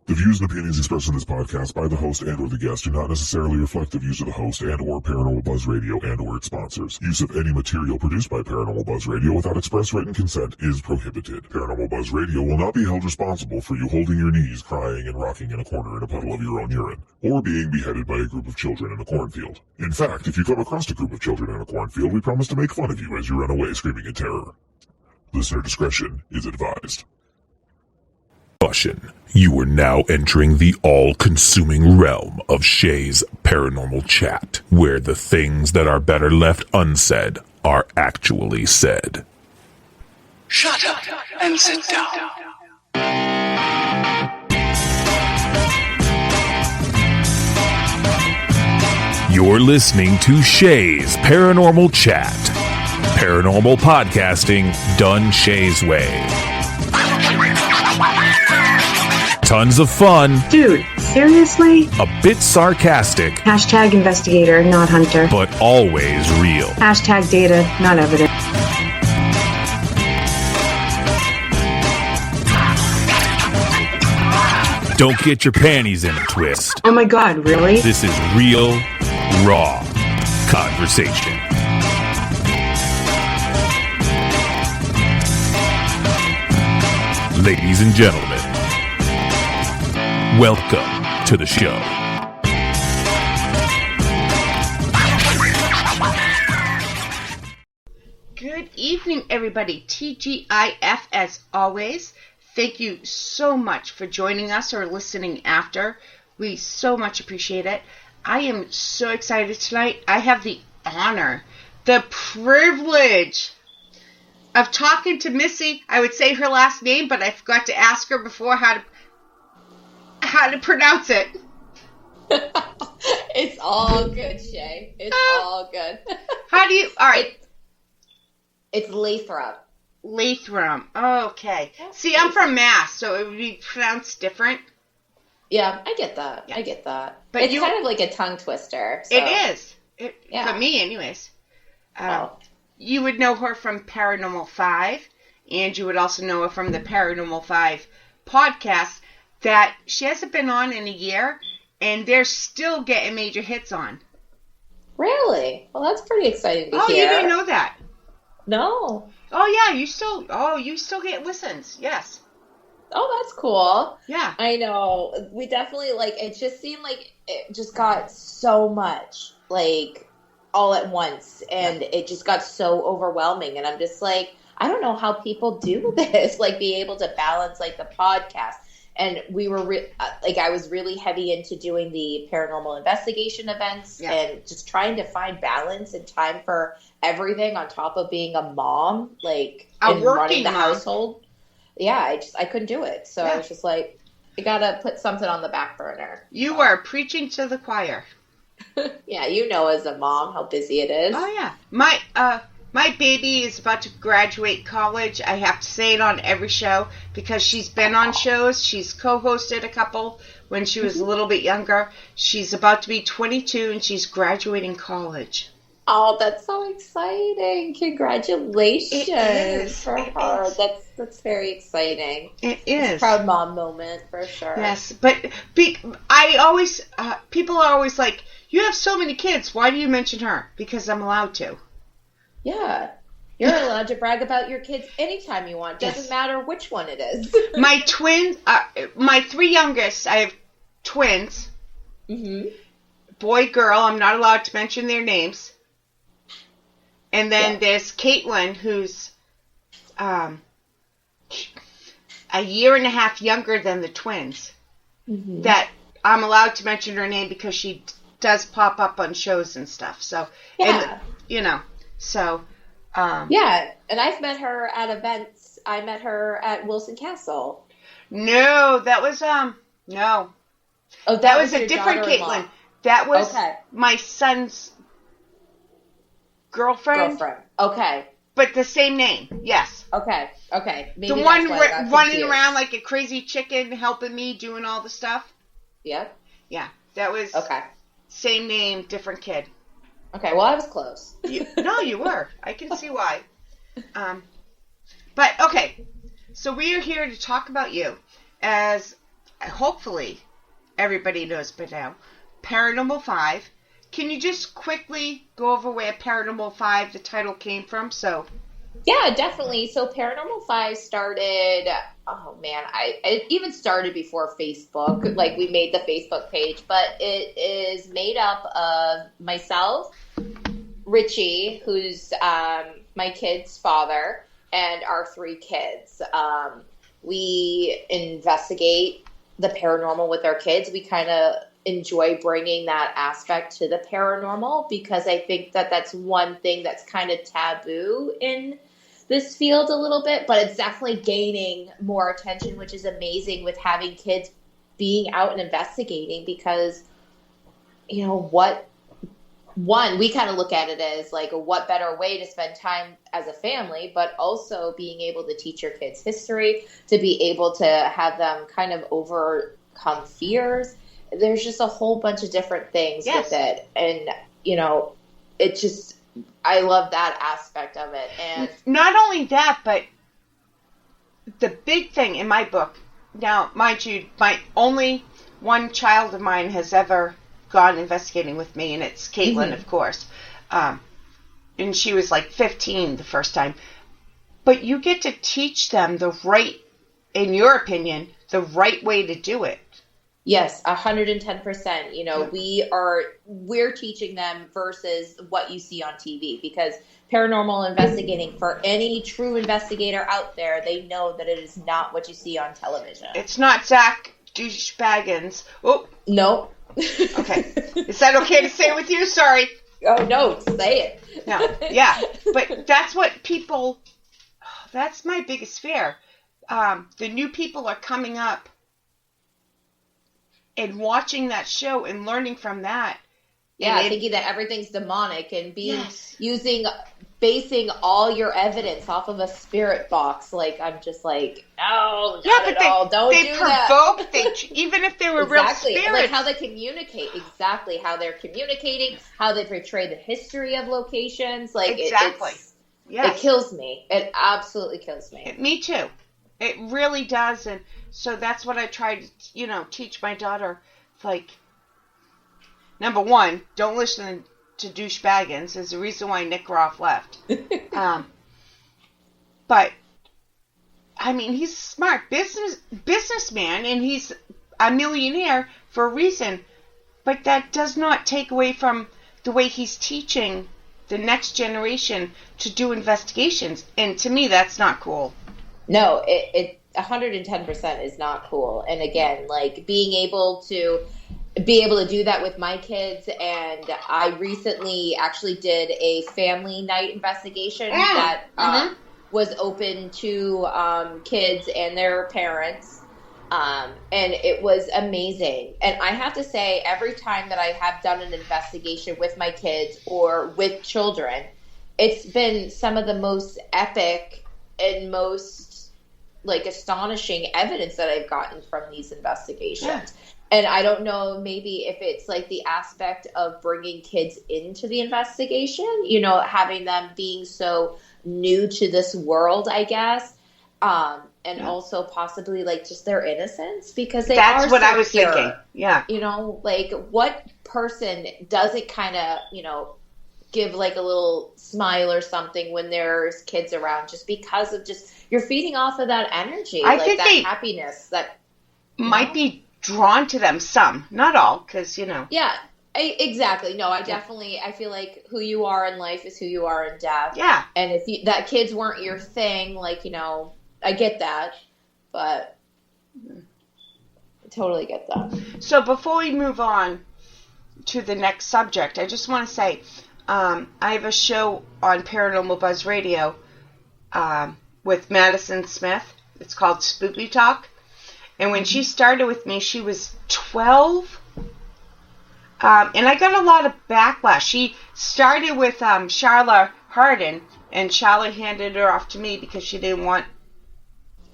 The views and opinions expressed in this podcast by the host and or the guest do not necessarily reflect the views of the host and or Paranormal Buzz Radio and or its sponsors. Use of any material produced by Paranormal Buzz Radio without express written consent is prohibited. Paranormal Buzz Radio will not be held responsible for you holding your knees, crying, and rocking in a corner in a puddle of your own urine, or being beheaded by a group of children in a cornfield. In fact, if you come across a group of children in a cornfield, we promise to make fun of you as you run away screaming in terror. Listener discretion is advised. You are now entering the all-consuming realm of Shay's Paranormal Chat, where the things that are better left unsaid are actually said. Shut up and sit down. You're listening to Shay's Paranormal Chat. Paranormal podcasting done Shay's way. Tons of fun. Dude, seriously? A bit sarcastic. Hashtag investigator, not hunter. But always real. Hashtag data, not evidence. Don't get your panties in a twist. Oh my god, really? This is real, raw conversation. Ladies and gentlemen, welcome to the show. Good evening, everybody. TGIF as always. Thank you so much for joining us or listening after. We so much appreciate it. I am so excited tonight. I have the honor, the privilege of talking to Missy. I would say her last name, but I forgot to ask her before how to pronounce it. It's all good, Shay. It's all good. How do you... All right. It's Lathrop. Lathrop. Okay. See, I'm from Mass, so it would be pronounced different. Yeah, I get that. Yeah. I get that. But it's kind of like a tongue twister. So. It is. Yeah. For me, anyways. You would know her from Paranormal 5, and you would also know her from the Paranormal 5 podcast that she hasn't been on in a year, and they're still getting major hits on. Really? Well, that's pretty exciting to hear. Oh, you didn't know that? No. Oh, yeah, you still get listens, yes. Oh, that's cool. Yeah. I know. We definitely, it just seemed like it just got so much, all at once, and it just got so overwhelming, and I'm just like, I don't know how people do this, be able to balance, the podcast. And we were, I was really heavy into doing the paranormal investigation events and just trying to find balance and time for everything on top of being a mom, and running the household. Yeah, I couldn't do it. So I was just like, I gotta put something on the back burner. You are preaching to the choir. Yeah, you know as a mom how busy it is. Oh, yeah. My baby is about to graduate college. I have to say it on every show because she's been on shows. She's co-hosted a couple when she was a little bit younger. She's about to be 22 and she's graduating college. Oh, that's so exciting. Congratulations for her. That's very exciting. It is. It's a proud mom moment for sure. Yes, but I always, people are always like, you have so many kids. Why do you mention her? Because I'm allowed to. Yeah. You're allowed to brag about your kids anytime you want. Doesn't matter which one it is. My twins, my three youngest, I have twins. Mm-hmm. Boy, girl, I'm not allowed to mention their names. And then there's Caitlin, who's a year and a half younger than the twins. Mm-hmm. That I'm allowed to mention her name because she does pop up on shows and stuff. So, and, so. Yeah, and I've met her at events. I met her at Wilson Castle. No, that was, no. Oh, that was a different Caitlin. That was my son's girlfriend. Okay. but the same name. Yes. Okay. Maybe The that's one why I got running confused. around like a crazy chicken, helping me, doing all the stuff. Yep. Yeah, that was Okay. same name, different kid. Okay. Well, I was close. No, you were. I can see why. But okay, so we are here to talk about you, as hopefully everybody knows by now. Paranormal 5. Can you just quickly go over where Paranormal 5, the title, came from? So. Yeah, definitely. So Paranormal 5 started, oh man, it even started before Facebook. Like, we made the Facebook page, but it is made up of myself, Richie, who's my kid's father, and our 3 kids. We investigate the paranormal with our kids. We kind of enjoy bringing that aspect to the paranormal because I think that that's one thing that's kind of taboo in this field a little bit, but it's definitely gaining more attention, which is amazing with having kids being out and investigating because, you know, we kind of look at it as like what better way to spend time as a family, but also being able to teach your kids history, to be able to have them kind of overcome fears. There's just a whole bunch of different things with it. And, you know, it just, I love that aspect of it. And not only that, but the big thing in my book, now, mind you, my only one child of mine has ever gone investigating with me, and it's Caitlin, of course. And she was like 15 the first time. But you get to teach them the right, in your opinion, the right way to do it. Yes, 110%. You know, we're teaching them versus what you see on TV, because paranormal investigating, for any true investigator out there, they know that it is not what you see on television. It's not Zach Douchebaggins. Oh, no. Okay. Is that okay to say with you? Sorry. Oh, no, say it. No, yeah. But that's what people, that's my biggest fear. The new people are coming up and watching that show and learning from that. Yeah, thinking that everything's demonic and basing all your evidence off of a spirit box. Like, I'm just like, no, not at all. Don't do that. They provoke, even if they were real spirits. Like how they communicate, exactly how they're communicating, how they portray the history of locations. Like, exactly. It kills me. It absolutely kills me. Me too. It really does. And so that's what I try to, teach my daughter. Like, number one, don't listen to douchebaggins. There's a reason why Nick Roth left. But, I mean, he's a smart businessman, and he's a millionaire for a reason. But that does not take away from the way he's teaching the next generation to do investigations. And to me, that's not cool. No, it 110% is not cool. And again, like, being able to do that with my kids, and I recently actually did a family night investigation that was open to kids and their parents, and it was amazing. And I have to say, every time that I have done an investigation with my kids or with children, it's been some of the most epic and most astonishing evidence that I've gotten from these investigations. Yeah. And I don't know, maybe if it's like the aspect of bringing kids into the investigation, having them being so new to this world, I guess. And also possibly just their innocence, because that's what so I was pure. thinking. Yeah. What person doesn't kind of, give a little smile or something when there's kids around, just because of you're feeding off of that energy, I think that happiness that might be drawn to them. Some, not all, because Yeah, exactly. No, I feel like who you are in life is who you are in death. Yeah. And if that kids weren't your thing, I get that, but I totally get that. So before we move on to the next subject, I just want to say, I have a show on Paranormal Buzz Radio with Madison Smith. It's called Spooky Talk. And when she started with me, she was 12. And I got a lot of backlash. She started with Charla Hardin, and Charlotte handed her off to me because she didn't want.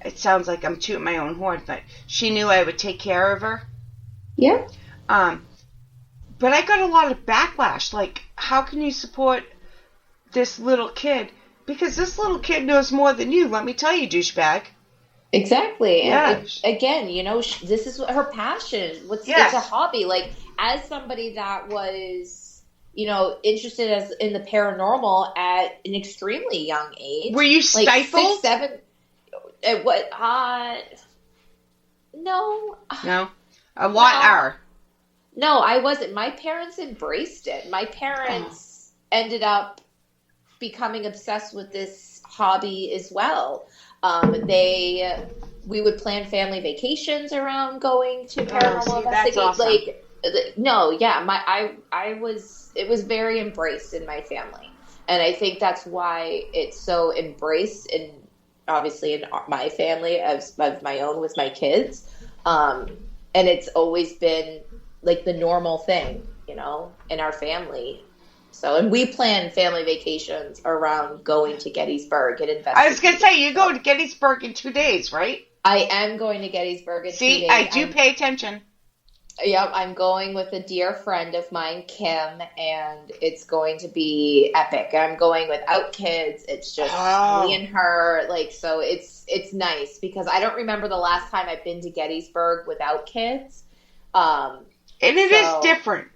It sounds like I'm tooting my own horn, but she knew I would take care of her. Yeah. But I got a lot of backlash. Like, how can you support this little kid? Because this little kid knows more than you. Let me tell you, douchebag. Exactly. Yeah. And again, this is her passion. It's a hobby. Like, as somebody that was, interested in the paranormal at an extremely young age. Were you stifled? 6, 7. What? No. No. A lot are. No, I wasn't. My parents embraced it. My parents ended up becoming obsessed with this hobby as well. We would plan family vacations around going to paranormal investigating. Awesome. It was very embraced in my family. And I think that's why it's so embraced in obviously in my family as of my own with my kids. And it's always been like the normal thing, in our family. So, and we plan family vacations around going to Gettysburg and investigating. I was going to say, you go to Gettysburg in 2 days, right? I am going to Gettysburg in 2 days. See, I do pay attention. Yep, I'm going with a dear friend of mine, Kim, and it's going to be epic. I'm going without kids. It's just me and her. So it's nice because I don't remember the last time I've been to Gettysburg without kids. And it is different.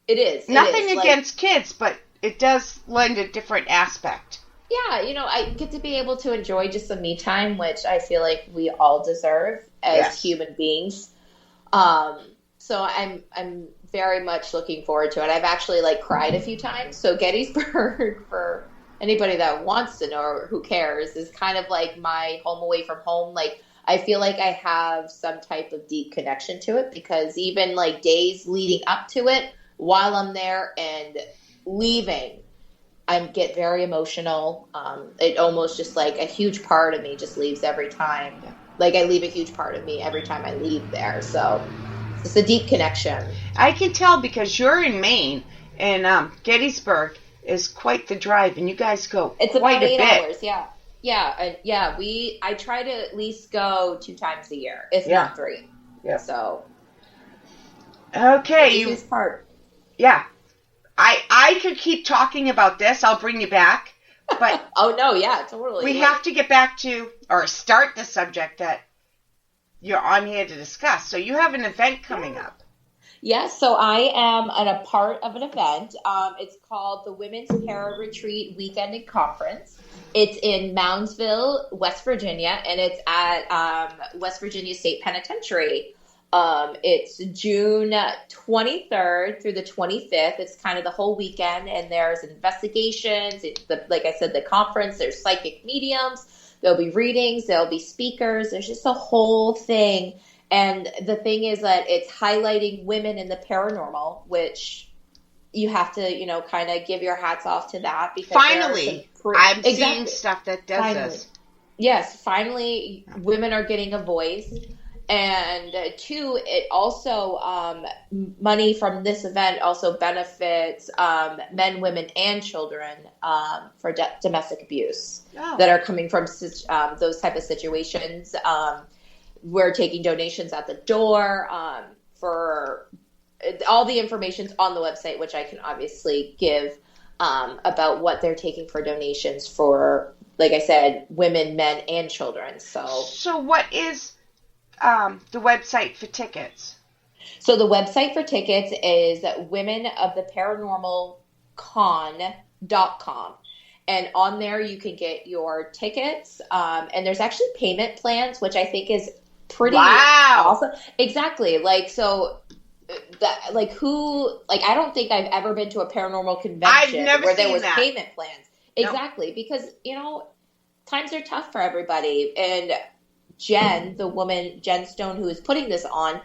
It is. Nothing against kids, but it does lend a different aspect. Yeah, I get to be able to enjoy just some me time, which I feel like we all deserve as human beings. So I'm very much looking forward to it. I've actually cried a few times. So Gettysburg, for anybody that wants to know or who cares, is kind of like my home away from home. I feel like I have some type of deep connection to it because even days leading up to it, while I'm there and leaving, I get very emotional. It almost just a huge part of me just leaves every time. I leave a huge part of me every time I leave there. So it's a deep connection. I can tell because you're in Maine and Gettysburg is quite the drive, and you guys go it's quite about 8 a bit. hours, yeah. I try to at least go 2 times a year, if not 3. Yeah. So okay, it's part. Yeah, I could keep talking about this. I'll bring you back, but oh no, yeah, totally. We have to get back to or start the subject that you're on here to discuss. So you have an event coming up. Yes, so I am a part of an event. It's called the Women's Para Retreat Weekend and Conference. It's in Moundsville, West Virginia, and it's at West Virginia State Penitentiary. It's June 23rd through the 25th. It's kind of the whole weekend, and there's investigations. Like I said, the conference, there's psychic mediums. There'll be readings. There'll be speakers. There's just a whole thing. And the thing is that it's highlighting women in the paranormal, which you have to, kind of give your hats off to that. Because finally, I'm seeing stuff that does this. Yes, finally, women are getting a voice. And 2, it also, money from this event also benefits men, women, and children for domestic abuse that are coming from those type of situations. We're taking donations at the door for all the information's on the website, which I can obviously give about what they're taking for donations for, like I said, women, men, and children. So what is the website for tickets? So the website for tickets is womenoftheparanormalcon.com. And on there you can get your tickets. And there's actually payment plans, which I think is pretty awesome. Exactly. I don't think I've ever been to a paranormal convention where there was payment plans. Exactly. Nope. Because, times are tough for everybody. And Jen, the woman, Jen Stone, who is putting this on,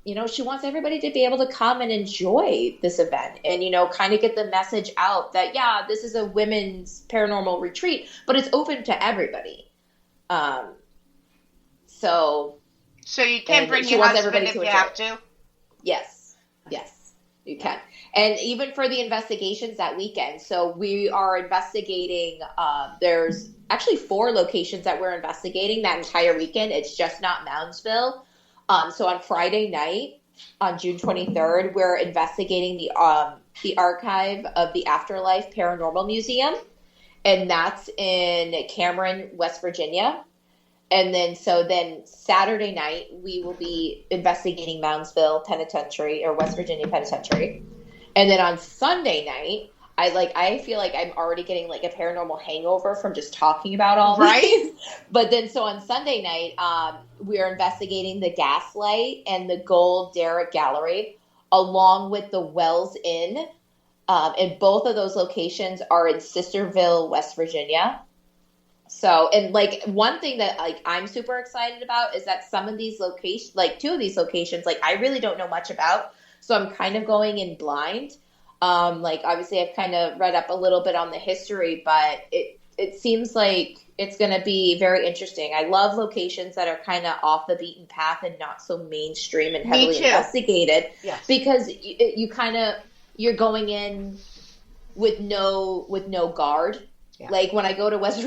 she wants everybody to be able to come and enjoy this event and, kind of get the message out that, this is a women's paranormal retreat, but it's open to everybody. So you can bring your husband if you have to? Yes. You can. And even for the investigations that weekend. So we are investigating, there's actually 4 locations that we're investigating that entire weekend. It's just not Moundsville. So on Friday night, on June 23rd, we're investigating the archive of the Afterlife Paranormal Museum. And that's in Cameron, West Virginia. And then Saturday night, we will be investigating Moundsville Penitentiary or West Virginia Penitentiary. And then on Sunday night, I feel like I'm already getting like a paranormal hangover from just talking about all these. But then so on Sunday night, we are investigating the Gaslight and the Gold Derrick Gallery, along with the Wells Inn. And both of those locations are in Sisterville, West Virginia. So, and like one thing that like I'm super excited about is that some of these locations, like 2 of these locations, like I really don't know much about. So I'm kind of going in blind. Like obviously I've kind of read up a little bit on the history, but it seems like it's going to be very interesting. I love locations that are kind of off the beaten path and not so mainstream and heavily investigated. Yes. Because you're going in with no guard. Yeah. Like when I go to West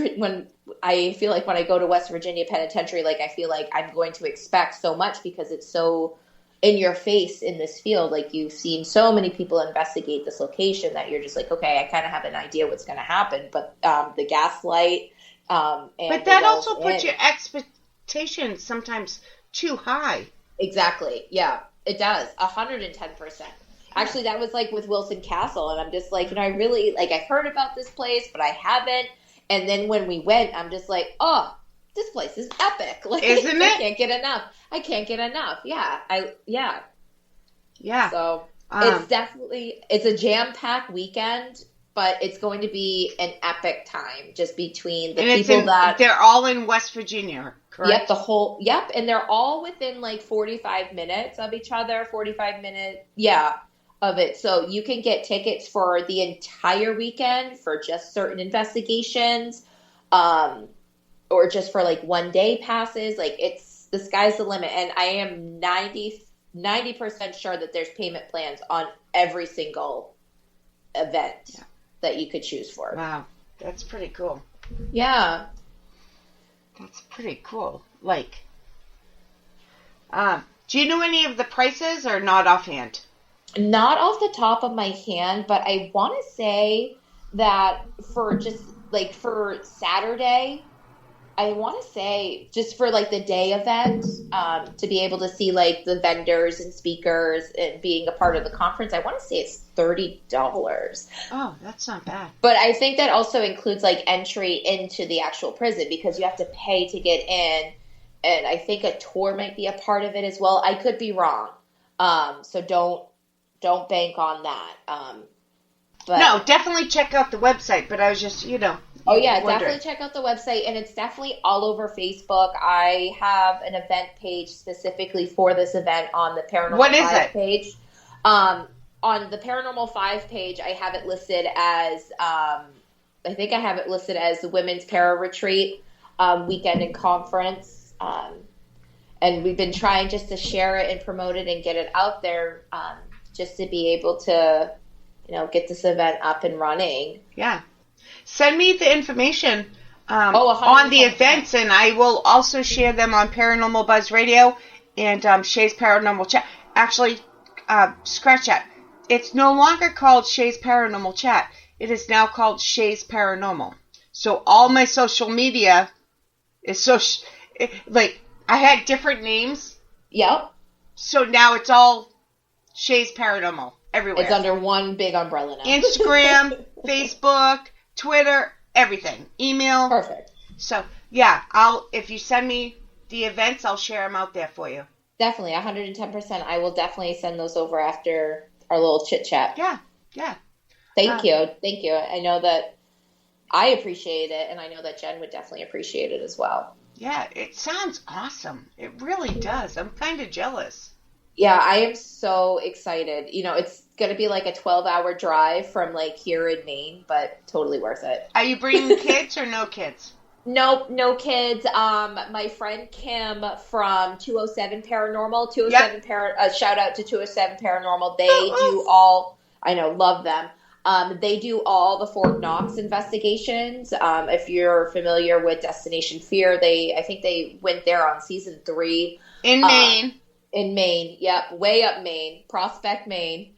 Virginia Penitentiary, like I feel like I'm going to expect so much because it's so in your face in this field. Like you've seen so many people investigate this location that you're just like, okay, I kind of have an idea what's going to happen. But the Gaslight, but that also puts your expectations sometimes too high. Exactly. Yeah, it does. 110%. Actually, that was like with Wilson Castle, and I'm just like, I really, like, I've heard about this place, but I haven't. And then when we went, I'm just like, oh, this place is epic. Like, isn't it? I can't get enough. Yeah. Yeah. So it's a jam-packed weekend, but it's going to be an epic time just between the people they're all in West Virginia, correct? Yep, and they're all within like 45 minutes of each other, 45 minutes, of it. So you can get tickets for the entire weekend for just certain investigations, or just for like 1-day passes. Like the sky's the limit. And I am 90% sure that there's payment plans on every single event that you could choose for. Wow. That's pretty cool. Yeah. That's pretty cool. Like, do you know any of the prices or not offhand? Not off the top of my hand, but I want to say that for Saturday, I want to say just for like the day event, to be able to see like the vendors and speakers and being a part of the conference, I want to say it's $30. Oh, that's not bad. But I think that also includes like entry into the actual prison because you have to pay to get in. And I think a tour might be a part of it as well. I could be wrong. So don't bank on that. But no, definitely check out the website. But I was just, Oh, yeah, definitely check out the website. And it's definitely all over Facebook. I have an event page specifically for this event on the Paranormal 5 page. On the Paranormal 5 page, I have it listed as, the Women's Para Retreat Weekend and Conference. And we've been trying just to share it and promote it and get it out there just to be able to, get this event up and running. Yeah. Send me the information on the events, and I will also share them on Paranormal Buzz Radio and Shay's Paranormal Chat. Actually, scratch that. It's no longer called Shay's Paranormal Chat. It is now called Shay's Paranormal. So all my social media is I had different names. Yep. So now it's all Shay's Paranormal everywhere. It's under one big umbrella now. Instagram, Facebook, Twitter, everything. Email. Perfect. So, yeah, if you send me the events, I'll share them out there for you. Definitely, 110%. I will definitely send those over after our little chit-chat. Yeah. Thank you. I know that I appreciate it, and I know that Jen would definitely appreciate it as well. Yeah, it sounds awesome. It really does. I'm kind of jealous. Yeah, I am so excited. It's going to be like a 12-hour drive from like here in Maine, but totally worth it. Are you bringing kids or no kids? Nope, no kids. My friend Kim from 207 Paranormal, 207 shout out to 207 Paranormal. They do all, I know, love them. They do all the Fort Knox investigations. If you're familiar with Destination Fear, I think they went there on season 3. In Maine. In Maine, yep, way up Maine, Prospect, Maine.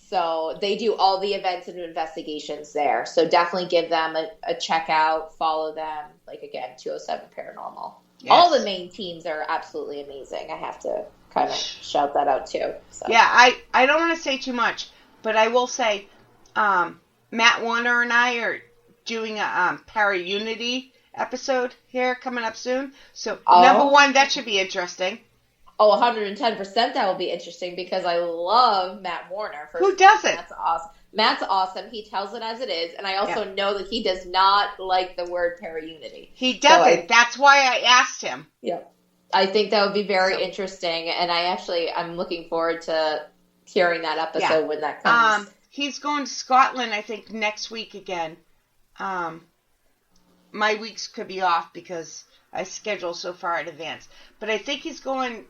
So they do all the events and investigations there. So definitely give them a check out, follow them. Like, again, 207 Paranormal. Yes. All the Maine teams are absolutely amazing. I have to kind of shout that out too. So. Yeah, I don't want to say too much, but I will say Matt Warner and I are doing a Para-Unity episode here coming up soon. So, number one, that should be interesting. Oh, 110% that will be interesting because I love Matt Warner. Who doesn't? Matt's awesome. Matt's awesome. He tells it as it is. And I also know that he does not like the word Para-Unity. He doesn't. So that's why I asked him. Yeah. I think that would be very interesting. And I'm looking forward to hearing that episode when that comes. He's going to Scotland, I think, next week again. My weeks could be off because I schedule so far in advance. But I think he's going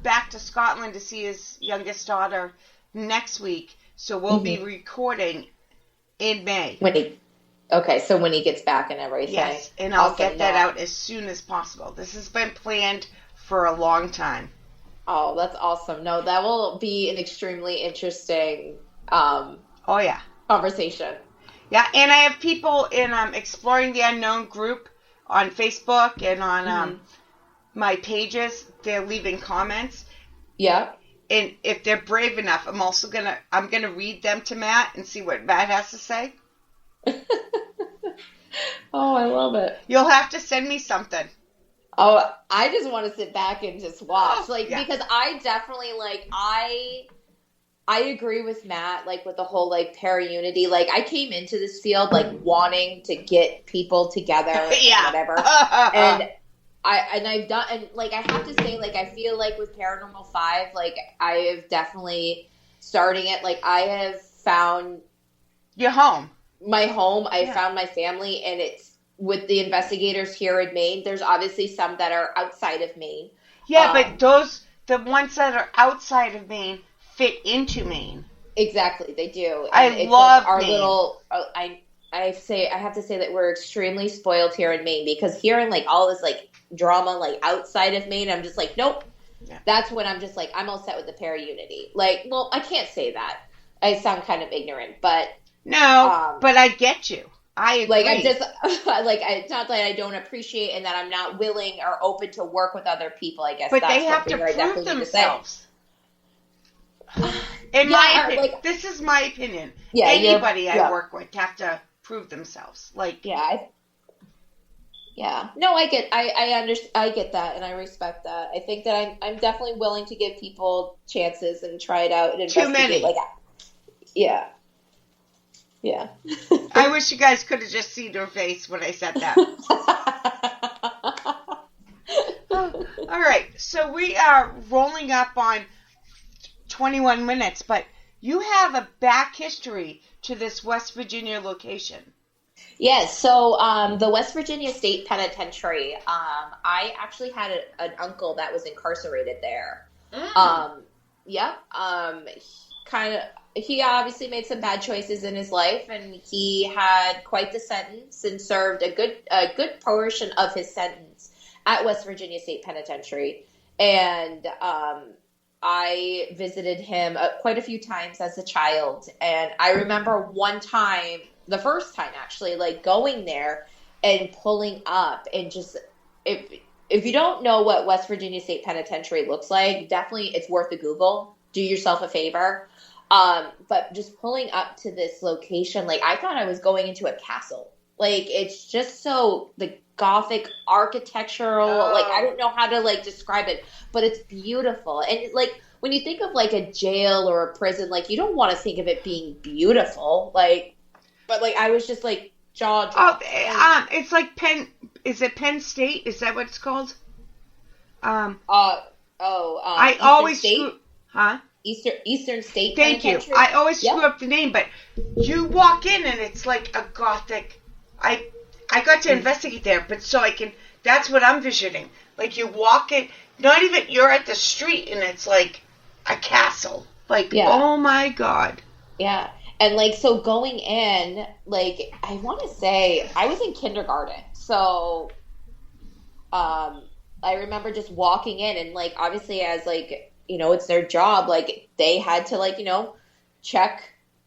back to Scotland to see his youngest daughter next week. So we'll be recording in May. So when he gets back and everything. Yes, and I'll get that out as soon as possible. This has been planned for a long time. Oh, that's awesome. No, that will be an extremely interesting conversation. Yeah, and I have people in Exploring the Unknown group on Facebook and on my pages. They're leaving comments. Yeah. And if they're brave enough, I'm gonna read them to Matt and see what Matt has to say. Oh, I love it. You'll have to send me something. Oh, I just want to sit back and just watch. Because I definitely, I agree with Matt, with the whole, Para-Unity. I came into this field, wanting to get people together and whatever. And I've done, and, I have to say, I feel with Paranormal 5, I have definitely, starting it, I have found... Your home. My home. I found my family, and it's with the investigators here in Maine. There's obviously some that are outside of Maine. Yeah, but the ones that are outside of Maine fit into Maine. Exactly, they do. And I love our Maine. Little. I have to say that we're extremely spoiled here in Maine because hearing all this drama outside of Maine, I'm just nope. Yeah. That's when I'm just I'm all set with the Para-Unity. Well, I can't say that. I sound kind of ignorant, but no, but I get you. I agree. It's not that I don't appreciate and that I'm not willing or open to work with other people. I guess, but that's they have to prove themselves. In my opinion, this is my opinion. Yeah, anybody I work with have to prove themselves. Yeah. No, I get. I get that, and I respect that. I think that I'm definitely willing to give people chances and try it out and investigate. Too many. Yeah. Yeah. I wish you guys could have just seen her face when I said that. All right. So we are rolling up on 21 minutes, but you have a back history to this West Virginia location. Yes. So the West Virginia State Penitentiary, I actually had an uncle that was incarcerated there. He obviously made some bad choices in his life, and he had quite the sentence and served a good portion of his sentence at West Virginia State Penitentiary. And I visited him quite a few times as a child. And I remember one time, the first time actually, going there and pulling up and just, if you don't know what West Virginia State Penitentiary looks like, definitely it's worth a Google. Do yourself a favor. But just pulling up to this location, I thought I was going into a castle. It's just so, the Gothic architectural, I don't know how to, describe it, but it's beautiful. And, when you think of, a jail or a prison, you don't want to think of it being beautiful, but, I was just, jaw dropped. Oh, it's Penn, is it Penn State? Is that what it's called? I Eastern always State? Eastern State. Thank you. I always screw up the name, but you walk in and it's like a Gothic. I I got to investigate there, but so I can, that's what I'm visioning. Like you walk it, not even, you're at the street and it's like a castle. Like, oh my God. Yeah. And like, so going in, like, I want to say I was in kindergarten. So, I remember just walking in and like, obviously as like, you know, it's their job. Like they had to like, you know, check.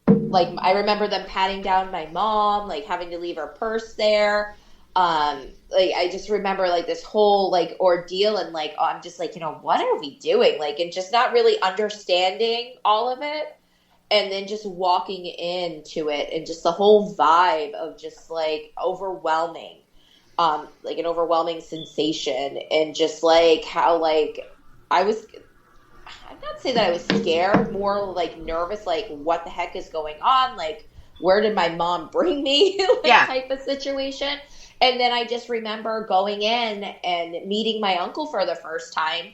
Like I remember them patting down my mom, like having to leave her purse there. Like I just remember like this whole like ordeal and like, I'm just like, you know, what are we doing? Like, and just not really understanding all of it. And then just walking into it and just the whole vibe of just like overwhelming. Like an overwhelming sensation and just like how like I'd not say that I was scared, more like nervous, like what the heck is going on? Like where did my mom bring me? Type of situation. And then I just remember going in and meeting my uncle for the first time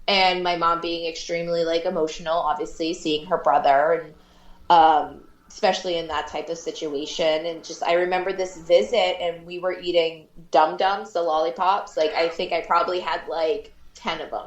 and my mom being extremely like emotional, obviously seeing her brother and, especially in that type of situation. And just, I remember this visit and we were eating Dum-Dums, the lollipops. Like, I think I probably had like 10 of them.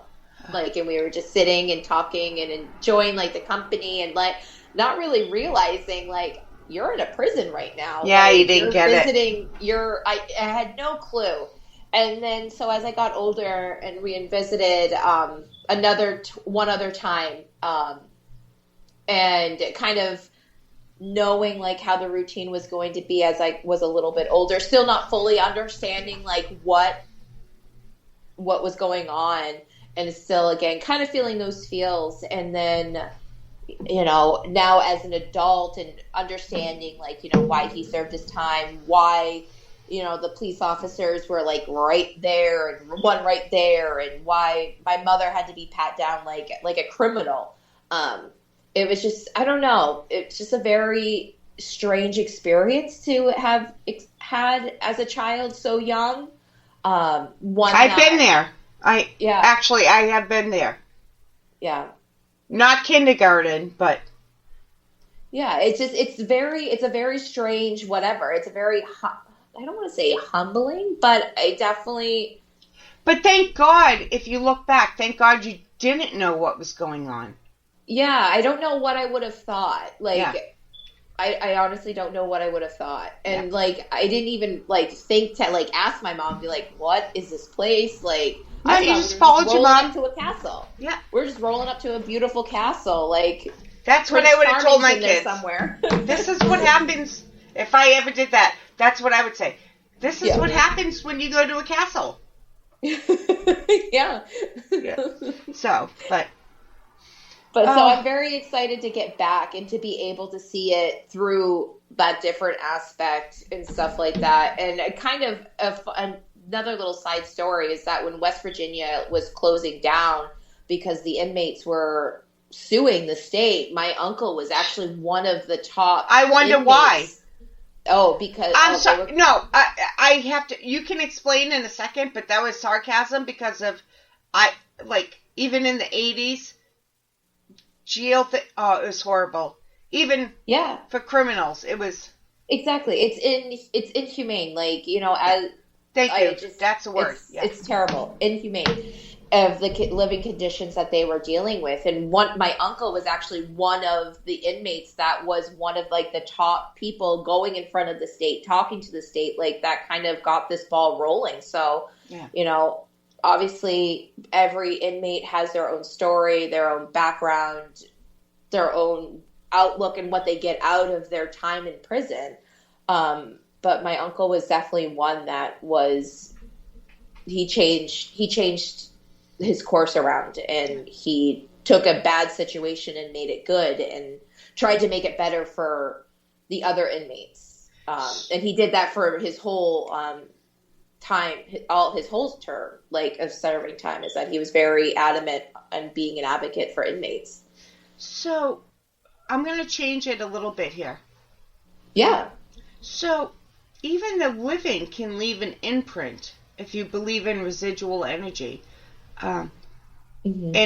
Like, and we were just sitting and talking and enjoying like the company and like not really realizing like you're in a prison right now. Yeah, like, you didn't get visiting I had no clue. And then, so as I got older and we visited one other time, and kind of knowing like how the routine was going to be as I was a little bit older, still not fully understanding like what was going on, and still again kind of feeling those feels. And then, you know, now as an adult and understanding like, you know, why he served his time, why, you know, the police officers were like right there and one right there, and why my mother had to be pat down like a criminal. It was just, I don't know. It's just a very strange experience to have had as a child so young. I've been there. Actually, I have been there. Yeah. Not kindergarten, but. Yeah, it's a very strange whatever. It's a very, I don't want to say humbling, but I definitely. But thank God, if you look back, thank God you didn't know what was going on. Yeah, I don't know what I would have thought. Like, I honestly don't know what I would have thought. And, like, I didn't even, like, think to, like, ask my mom, be like, what is this place? Like, no, you just followed your mom. To a castle. Yeah. We're just rolling up to a beautiful castle. Like, that's what I would have told my kids. Somewhere. This is what happens if I ever did that. That's what I would say. This is what happens when you go to a castle. Yeah. So, but so I'm very excited to get back and to be able to see it through that different aspect and stuff like that. And a kind of another little side story is that when West Virginia was closing down because the inmates were suing the state, my uncle was actually one of the top I wonder inmates. Why. Oh, because I'm sorry. No, I have to. You can explain in a second, but that was sarcasm because of even in the 80s, jail. It was horrible. Even for criminals, it was exactly. It's inhumane. Like, you know, as thank you. That's a word. It's terrible. Inhumane of the living conditions that they were dealing with. And my uncle was actually one of the inmates that was one of like the top people going in front of the state, talking to the state, like that kind of got this ball rolling. So, you know, obviously every inmate has their own story, their own background, their own outlook and what they get out of their time in prison. But my uncle was definitely one that he changed his course around, and he took a bad situation and made it good and tried to make it better for the other inmates. And he did that for his whole time, his whole term, like of serving time, is that he was very adamant on being an advocate for inmates. So I'm going to change it a little bit here. Yeah. So even the living can leave an imprint if you believe in residual energy. And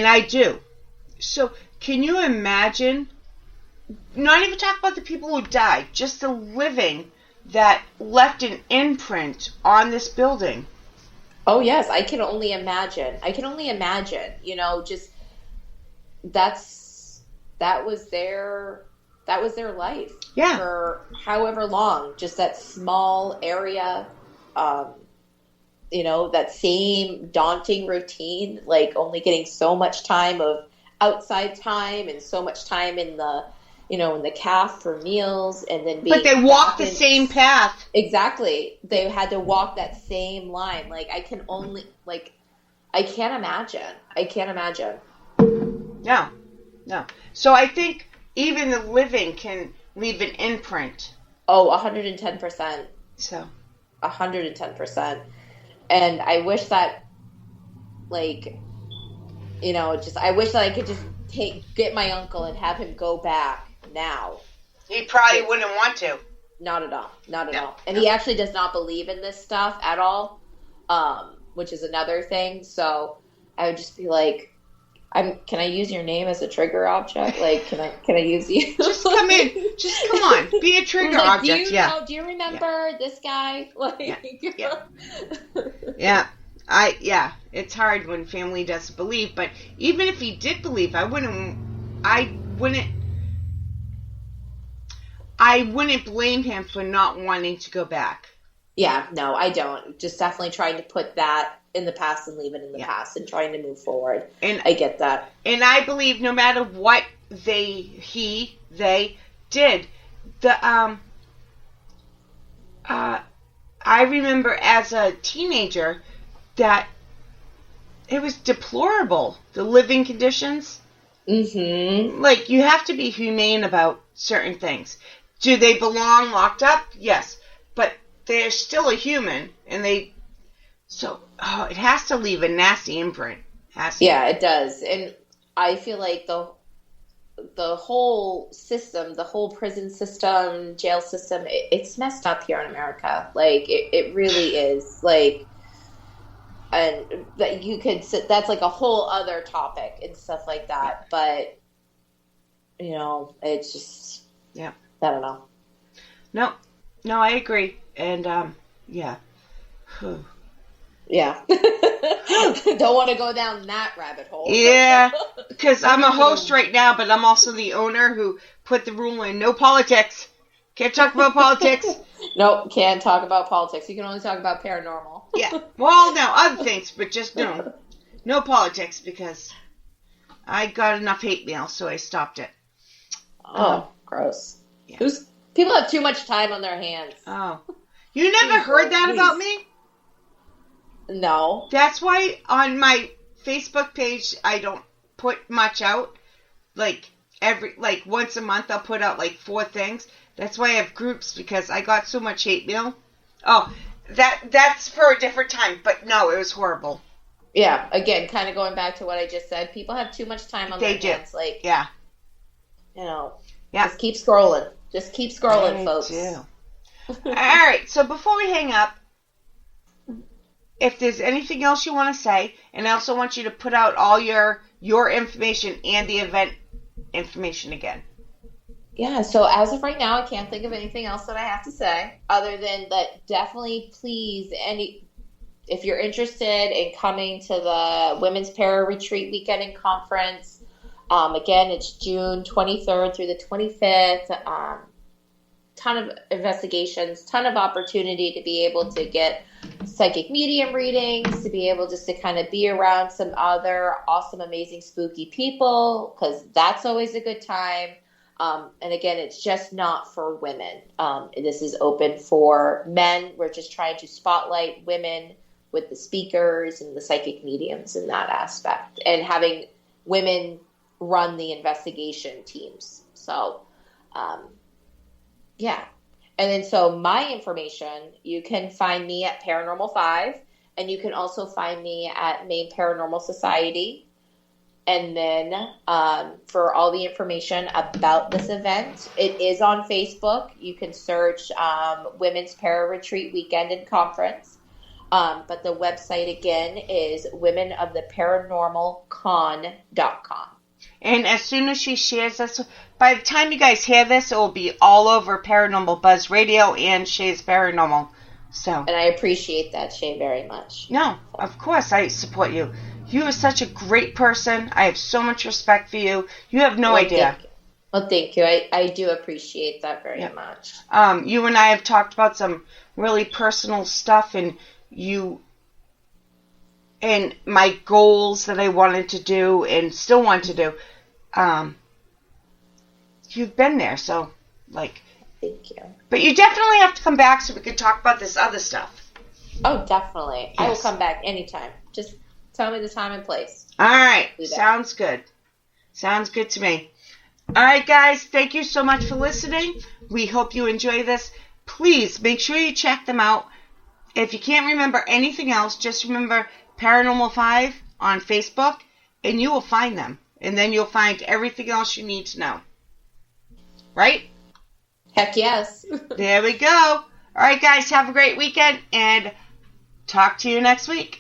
I do. So can you imagine, not even talk about the people who died, just the living, that left an imprint on this building. Oh yes, I can only imagine. You know, just that was their life. Yeah. For however long, just that small area, you know, that same daunting routine, like only getting so much time of outside time and so much time in the, you know, in the calf for meals, and then But they walked the same path. Exactly. They had to walk that same line. Like, I can't imagine. No. So I think even the living can leave an imprint. Oh, 110%. So. 110%. And I wish that, like, you know, I wish that I could just get my uncle and have him go back now. He probably wouldn't want to. Not at all. And he actually does not believe in this stuff at all, which is another thing. So I would just be like, can I use your name as a trigger object? Like, can I use you? Just come in. Just come on. Be a trigger object. Do you remember this guy? Like, yeah. It's hard when family doesn't believe, but even if he did believe, I wouldn't blame him for not wanting to go back. Yeah, no, I don't. Just definitely trying to put that in the past and leave it in the past and trying to move forward. And I get that. And I believe no matter what they did, I remember as a teenager that it was deplorable, the living conditions. Mm-hmm. Like, you have to be humane about certain things. Do they belong locked up? Yes. But they're still a human, and it has to leave a nasty imprint. Yeah, it does. And I feel like the whole system, the whole prison system, jail system, it's messed up here in America. Like, it really is. Like, and that you could that's like a whole other topic and stuff like that. But, you know, it's just, I don't know. No, I agree. And, yeah. Yeah. Don't want to go down that rabbit hole. Yeah, because I'm a host right now, but I'm also the owner who put the rule in no politics. Can't talk about politics. Nope, can't talk about politics. You can only talk about paranormal. Yeah. Well, no, other things, but just no politics, because I got enough hate mail, so I stopped it. Oh, gross. Yeah. People have too much time on their hands. Oh. You never heard that about me? No. That's why on my Facebook page I don't put much out. Like once a month I'll put out like 4 things. That's why I have groups, because I got so much hate mail. Oh, that's for a different time, but no, it was horrible. Yeah, again, kind of going back to what I just said, people have too much time on their hands. Like, you know, just keep scrolling. Just keep scrolling, folks. Do. All right, so before we hang up, if there's anything else you want to say, and I also want you to put out all your information and the event information again. Yeah, so as of right now, I can't think of anything else that I have to say, other than that definitely please, if you're interested in coming to the Women's Para Retreat Weekend and Conference, again, it's June 23rd through the 25th. Ton of investigations, ton of opportunity to be able to get psychic medium readings, to be able just to kind of be around some other awesome, amazing, spooky people, because that's always a good time. And again, it's just not for women. This is open for men. We're just trying to spotlight women with the speakers and the psychic mediums in that aspect, and having women run the investigation teams. So, yeah. And then so my information, you can find me at Paranormal 5, and you can also find me at Maine Paranormal Society. And then for all the information about this event, it is on Facebook. You can search Women's Para Retreat Weekend and Conference. But the website, again, is womenoftheparanormalcon.com. And as soon as she shares this, by the time you guys hear this, it will be all over Paranormal Buzz Radio and Shay's Paranormal. So. And I appreciate that, Shay, very much. No, of course I support you. You are such a great person. I have so much respect for you. You have no idea. Thank you. I do appreciate that very much. You and I have talked about some really personal stuff, and and my goals that I wanted to do and still want to do. You've been there, so thank you. But you definitely have to come back so we can talk about this other stuff. Oh, definitely. Yes. I will come back anytime. Just tell me the time and place. All right. Sounds good. Sounds good to me. All right, guys. Thank you so much for listening. We hope you enjoy this. Please make sure you check them out. If you can't remember anything else, just remember Paranormal 5 on Facebook, and you will find them. And then you'll find everything else you need to know. Right? Heck yes. There we go. All right, guys. Have a great weekend, and talk to you next week.